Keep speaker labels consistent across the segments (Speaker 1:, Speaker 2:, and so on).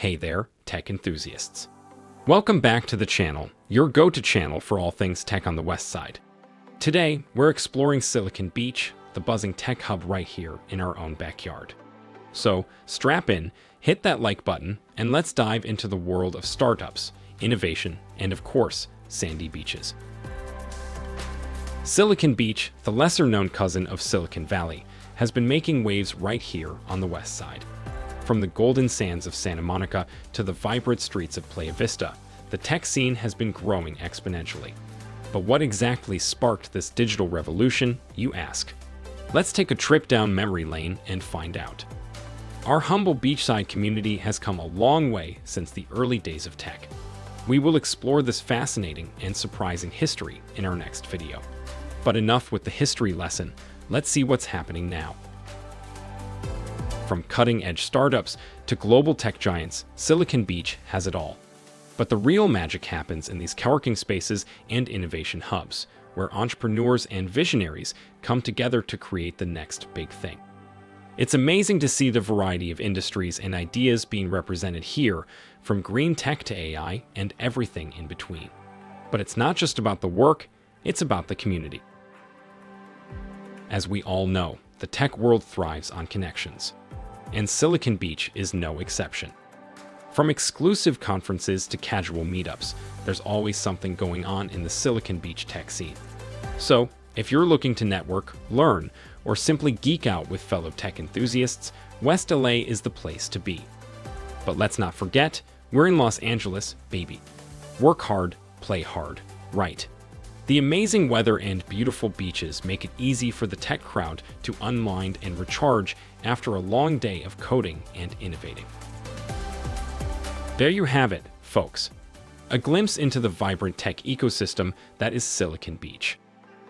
Speaker 1: Hey there, tech enthusiasts. Welcome back to the channel, your go-to channel for all things tech on the West Side. Today, we're exploring Silicon Beach, the buzzing tech hub right here in our own backyard. So, strap in, hit that like button, and let's dive into the world of startups, innovation, and of course, sandy beaches. Silicon Beach, the lesser-known cousin of Silicon Valley, has been making waves right here on the West Side. From the golden sands of Santa Monica to the vibrant streets of Playa Vista, the tech scene has been growing exponentially. But what exactly sparked this digital revolution, you ask? Let's take a trip down memory lane and find out. Our humble beachside community has come a long way since the early days of tech. We will explore this fascinating and surprising history in our next video. But enough with the history lesson, let's see what's happening now. From cutting-edge startups to global tech giants, Silicon Beach has it all. But the real magic happens in these co-working spaces and innovation hubs, where entrepreneurs and visionaries come together to create the next big thing. It's amazing to see the variety of industries and ideas being represented here, from green tech to AI and everything in between. But it's not just about the work, it's about the community. As we all know, the tech world thrives on connections. And Silicon Beach is no exception. From exclusive conferences to casual meetups, there's always something going on in the Silicon Beach tech scene. So, if you're looking to network, learn, or simply geek out with fellow tech enthusiasts, West LA is the place to be. But let's not forget, we're in Los Angeles, baby. Work hard, play hard, right? The amazing weather and beautiful beaches make it easy for the tech crowd to unwind and recharge after a long day of coding and innovating. There you have it, folks. A glimpse into the vibrant tech ecosystem that is Silicon Beach.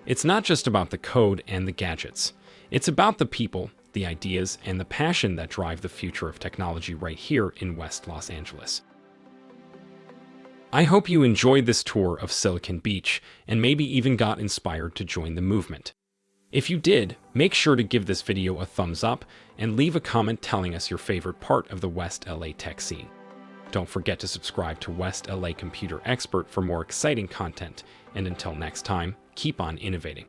Speaker 1: It's not just about the code and the gadgets. It's about the people, the ideas, and the passion that drive the future of technology right here in West Los Angeles. I hope you enjoyed this tour of Silicon Beach and maybe even got inspired to join the movement. If you did, make sure to give this video a thumbs up and leave a comment telling us your favorite part of the West LA tech scene. Don't forget to subscribe to West LA Computer Expert for more exciting content, and until next time, keep on innovating.